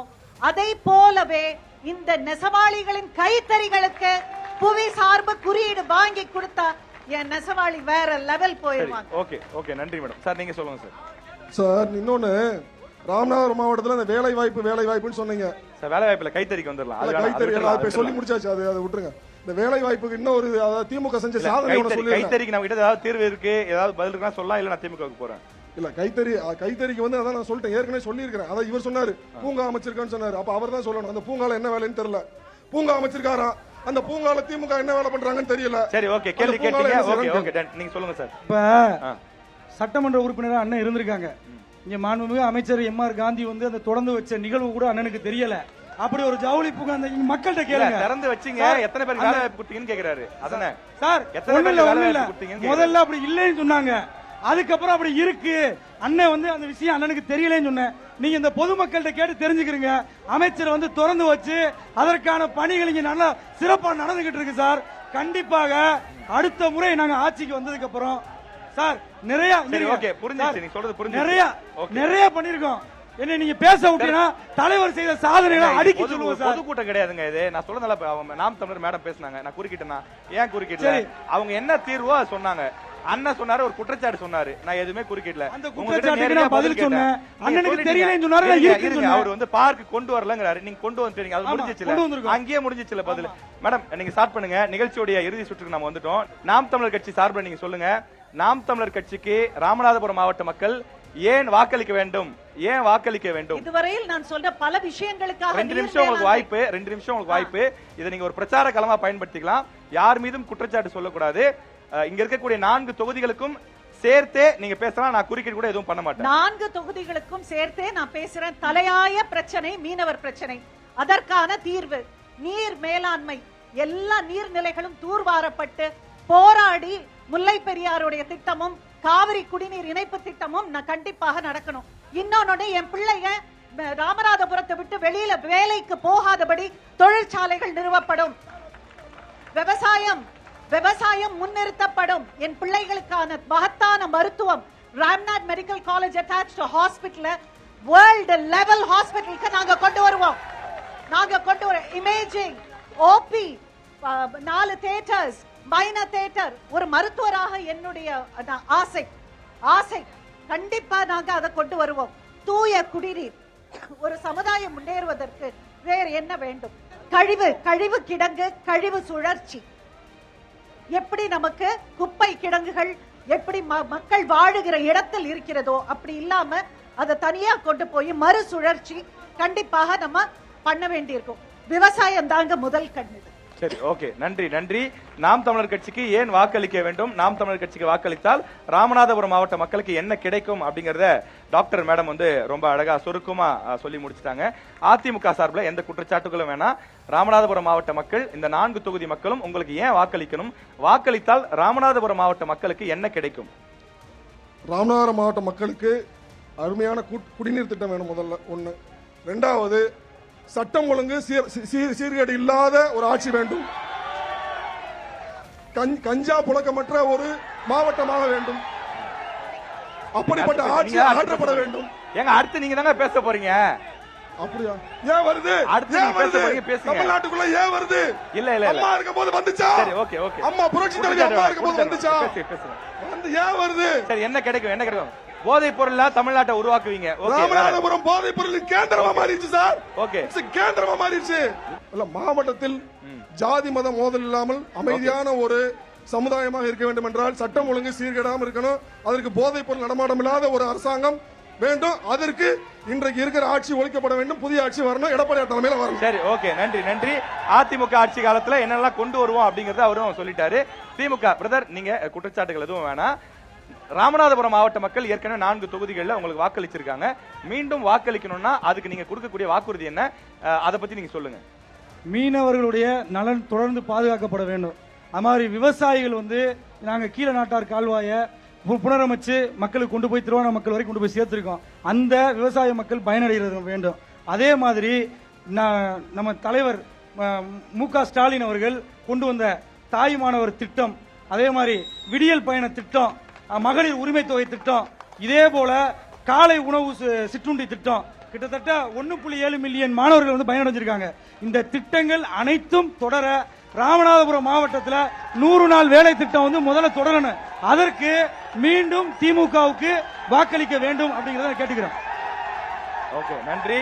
அதை போலவே இந்த நெசவாளிகளின் கைத்தறிகளுக்கு புவிசார்பு குறியீடு வாங்கி கொடுத்தா என் நெசவாளி வேற லெவல் போயிருவாங்க. ஓகே நன்றி மேடம். சார் நீங்க சொல்லுங்க சார். சார் இன்னொன்னு, ராமநாதபுரம் மாவட்டத்தில் அந்த வேலை வாய்ப்புன்னு சொன்னீங்க சார். வேலை வாய்ப்புல கைத்தறிக்கு வந்துடலாம். கைத்தறி சொல்லி முடிச்சாச்சு, அதை விட்டுருங்க. இந்த வேலை வாய்ப்புக்கு இன்னும் ஒரு திமுக செஞ்ச சாதனை கைத்தறிக்கு நம்ம கிட்ட ஏதாவது தீர்வு இருக்கு, ஏதாவது பதில் இருக்கா சொல்லலாம், இல்ல நான் திமுகவுக்கு போறேன். இல்ல கைத்தறிக்கு வந்து அதான் நான் சொல்லிட்டேன், ஏற்கனவே சொல்லியிருக்கிறேன். அதான் இவர் சொன்னாரு பூங்கா அமைச்சிருக்கான்னு சொன்னாரு. அப்ப அவர் தான் சொல்லணும் அந்த பூங்கால என்ன வேலைன்னு தெரியல. பூங்கா அமைச்சிருக்காரா, அந்த பூங்கால திமுக என்ன வேலை பண்றாங்கன்னு தெரியல. சரி ஓகே, கேள்வி கேட்டீங்க. Okay okay done. நீங்க சொல்லுங்க சார். இப்ப சட்டமன்ற உறுப்பினரா அண்ணன் இருந்திருக்காங்க. இங்க மாண்புமிகு அமைச்சர் எம்.ஆர். காந்தி வந்து அந்த தொடர்ந்து வச்ச நிகழ்வு கூட அண்ணனுக்கு தெரியல. அப்படி ஒரு ஜவுளி பூங்கா அந்த மக்கள்கிட்ட கேளுங்க. திறந்து வச்சீங்க, எத்தனை பேர் வேலை வாய்ப்பு கொடுத்தீங்கன்னு கேக்குறாரு. அதானே சார், எத்தனை பேர் வேலை வாய்ப்பு கொடுத்தீங்கன்னு முதல்ல அப்படி இல்லைன்னு சொன்னாங்க. அதுக்கப்புறம் அப்படி இருக்கு. அண்ணன் வந்து அந்த விஷயம் அண்ணனுக்கு தெரியலன்னு சொன்னேன். நீங்க இந்த பொதுமக்கள்கிட்ட கேட்டு தெரிஞ்சுக்கிறீங்க. அமைச்சர் வந்து திறந்து வச்சு அதற்கான பணிகள் இங்க நல்லா சிறப்பா நடந்துகிட்டு இருக்கு சார். கண்டிப்பாக அடுத்த முறை நாங்க ஆட்சிக்கு வந்ததுக்கு அப்புறம் சார் நிறைய நிறைய பண்ணிருக்கோம். என்ன நீங்க பேச விட்டீங்கன்னா தலைவர் செய்த சாதனைகளை அடிக்கி சொல்லுவோம் சார். பொதுக்கூட்டம் கிடையாதுங்க இது. நான் சொல்றதால நாம் தமிழர் மேடம் பேசினாங்க, நான் குறுக்கிட்டேன்னா ஏன் குறுக்கிட்டல? அவங்க என்ன தீர்வோ சொன்னாங்க. அண்ணன் சொன்னாரு, ஒரு குற்றச்சாட்டு சொன்னாரு, நான் எதுவுமே குறுக்கிடல. அந்த குற்றச்சாட்டுக்கு நான் பதில் சொன்னேன். அண்ணனுக்கு தெரியலன்னு சொன்னாரு, நான் இருக்குன்னு. அவர் வந்து பார்க் கொண்டு வரலங்கறாரு, நீங்க கொண்டு வந்துட்டீங்க. அது முடிஞ்சிச்சுல, அங்கேயே முடிஞ்சிச்சுல பதில். மேடம் நீங்க ஸ்டார்ட் பண்ணுங்க. நிகழ்ச்சியோட இறுதி சுற்றுக்கு நாம வந்துட்டோம். நாம் தமிழர் கட்சி சார்பில் நீங்க சொல்லுங்க, நாம் தமிழர் கட்சிக்கு ராமநாதபுரம் மாவட்ட மக்கள் ஏன் வாக்களிக்க வேண்டும், ஏன் வாக்களிக்க வேண்டும்? இதுவரையில் நான் சொல்ற பல விஷயங்களுக்காக 2 நிமிஷம் உங்களுக்கு வாய்ப்பு, 2 நிமிஷம் உங்களுக்கு வாய்ப்பு. இதை நீங்க ஒரு பிரச்சார களமா பயன்படுத்திக்கலாம். யார் மீதும் குற்றச்சாட்டு சொல்லக்கூடாது. இங்க இருக்கக்கூடிய 4 தொகுதிகளுக்கும் சேர்த்தே நீங்க பேசலாம். நான் குறுக்கிட்டு கூட எதுவும் பண்ண மாட்டேன். 4 தொகுதிகளுக்கும் சேர்த்தே நான் பேசுறேன். தலையாய பிரச்சனை மீனவர் பிரச்சனை, அதற்கான தீர்வு, நீர் மேலாண்மை, எல்லா நீர்நிலைகளும் தூர்வாரப்பட்டு போராடி முல்லை பெரியாருடைய திட்டமும் காவிரி குடிநீர் இணைப்பு திட்டமும் கண்டிப்பாக நடக்கணும். இன்னொன்னு, என் பிள்ளைங்க ராமநாதபுரத்தை விட்டு வெளியில வேலைக்கு போகாதபடி தொழிற்சாலைகள் நிறுவப்படும். விவசாயம் முன்னிறுத்தப்படும். என் பிள்ளைகளுக்கான மகத்தான மருத்துவம், Ramnath medical college attached hospital, world level ஹாஸ்பிட்டலுக்கு நாங்க கொண்டு வருவோம். Imaging, OP, 4 theatres, minor theatre. ஒரு மருத்துவராக என்னுடைய ஆசை கண்டிப்பா நாங்க அதை கொண்டு வருவோம். தூய குடிநீர், ஒரு சமுதாயம் முன்னேறுவதற்கு வேறு என்ன வேண்டும்? கழிவு கிடங்கு, கழிவு சுழற்சி. எப்படி நமக்கு குப்பை கிடங்குகள் எப்படி மக்கள் வாழுகிற இடத்தில் இருக்கிறதோ அப்படி இல்லாம அதை தனியா கொண்டு போய் மறுசுழற்சி கண்டிப்பாக நம்ம பண்ண வேண்டியிருக்கும். விவசாயம் தாங்க முதல் கண்ணு. சரி ஓகே, நன்றி. நாம் தமிழர் கட்சிக்கு ஏன் வாக்களிக்க வேண்டும், நாம் தமிழர் கட்சிக்கு வாக்களித்தால் ராமநாதபுரம் மாவட்ட மக்களுக்கு என்ன கிடைக்கும் அப்படிங்கறத டாக்டர் மேடம் வந்து ரொம்ப அழகா சுருக்கமா சொல்லி முடிச்சிட்டாங்க. அதிமுக சார்பில் எந்த குற்றச்சாட்டுகளும் வேணாம். ராமநாதபுரம் மாவட்ட மக்கள், இந்த 4 தொகுதி மக்களும் உங்களுக்கு ஏன் வாக்களிக்கணும், வாக்களித்தால் ராமநாதபுரம் மாவட்ட மக்களுக்கு என்ன கிடைக்கும்? ராமநாதபுரம் மாவட்ட மக்களுக்கு அருமையான குடிநீர் திட்டம் வேணும் முதல்ல ஒண்ணு. 2வது, சட்டம் ஒழுங்கு சீர்கேடு இல்லாத ஒரு ஆட்சி வேண்டும். கஞ்சா புழக்கமற்ற ஒரு மாவட்டமாக வேண்டும். அப்படிப்பட்ட ஆட்சி அகற்றப்பட வேண்டும். ஏங்க அடுத்து நீங்க தாங்க பேச போறீங்க. அப்படியா? ஏன் வருது? அடுத்து நீங்க பேச போறீங்க, பேசுங்க. தமிழ்நாட்டுக்குள்ள ஏன் வருது? இல்ல அம்மா இருக்கும்போது வந்துச்சா? சரி ஓகே. அம்மா புரட்சி தலைவி அம்மா இருக்கும்போது வந்துச்சா? வந்து ஏன் வருது? சரி, என்ன கிடைக்கும்? போதைப் பொருள் தமிழ்நாட்டை உருவாக்குவீங்க. ராமநாதபுரம் போதைப் பொருள் கேந்திரமா மாறிடுச்சு சார். ஓகே, கேந்திரமா மாறிடுச்சு. மாவட்டத்தில் ஜாதி மத மோதல் இல்லாமல் அமைதியான ஒரு சமுதாயமாக இருக்க வேண்டும் என்றால் சட்டம் ஒழுங்கு சீர்கேடாமல் இருக்கணும். அதற்கு போதைப் பொருள் நடமாட்டம் இல்லாத ஒரு அரசாங்கம் வேண்டும். அதற்கு இன்றைக்கு இருக்கிற ஆட்சி ஒழிக்கப்பட வேண்டும். புதிய ஆட்சி வரணும், எடப்பாடி தலைமையில வரணும். சரி ஓகே, நன்றி. அதிமுக ஆட்சி காலத்துல என்னெல்லாம் கொண்டு வருவோம் அப்படிங்கறத அவரும் சொல்லிட்டாரு. திமுக பிரதர், நீங்க குற்றச்சாட்டுகள் எதுவும் வேணாம். ராமநாதபுரம் மாவட்ட மக்கள் ஏற்கனவே 4 தொகுதிகளில் உங்களுக்கு வாக்களிச்சிருக்காங்க. மீண்டும் வாக்களிக்கணும்னா அதுக்கு நீங்க கொடுக்கக்கூடிய வாக்குறுதி என்ன, அதை பத்தி நீங்க சொல்லுங்க. மீனவர்களுடைய நலன் தொடர்ந்து பாதுகாக்கப்பட வேண்டும். அது மாதிரி விவசாயிகள் வந்து நாங்க கீழ நாட்டார் கால்வாயை புனரமைச்சு மக்களுக்கு கொண்டு போய் திருவாரூர் மக்கள் வரைக்கும் கொண்டு போய் சேர்த்திருக்கோம். அந்த விவசாய மக்கள் பயனடைகிறது வேண்டும். அதே மாதிரி நம்ம தலைவர் மு.க. ஸ்டாலின் அவர்கள் கொண்டு வந்த தாய்மானவர் திட்டம், அதே மாதிரி விடியல் பயண திட்டம், மகளிர் உரிமை தொகை திட்டம், இதே போல காலை உணவு சிற்றுண்டி திட்டம், கிட்டத்தட்ட 1.7 மில்லியன் மாணவர்கள் வந்து பயனடைஞ்சிருக்காங்க. இந்த திட்டங்கள் அனைத்தும் தொடர ராமநாதபுரம் மாவட்டத்தில் 100 நாள் வேலை திட்டம் வந்து முதல்ல தொடரணும். அதற்கு மீண்டும் திமுகவுக்கு வாக்களிக்க வேண்டும் அப்படிங்கறத கேட்டுக்கிறோம். ஓகே, நன்றி.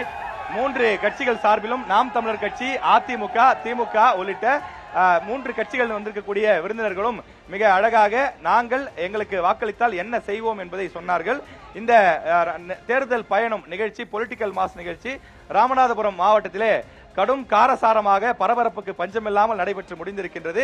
3 கட்சிகள் சார்பிலும் நாம் தமிழர் கட்சி, அதிமுக, திமுக உள்ளிட்ட மூன்று கட்சிகள் வந்திருக்கக்கூடிய விருந்தினர்களும் மிக அழகாக நாங்கள் எங்களுக்கு வாக்களித்தால் என்ன செய்வோம் என்பதை சொன்னார்கள். இந்த தேர்தல் பயணம் நிகழ்ச்சி, பொலிட்டிக்கல் மாஸ் நிகழ்ச்சி ராமநாதபுரம் மாவட்டத்திலே கடும் காரசாரமாக பரபரப்புக்கு பஞ்சமில்லாமல் நடைபெற்று முடிந்திருக்கின்றது.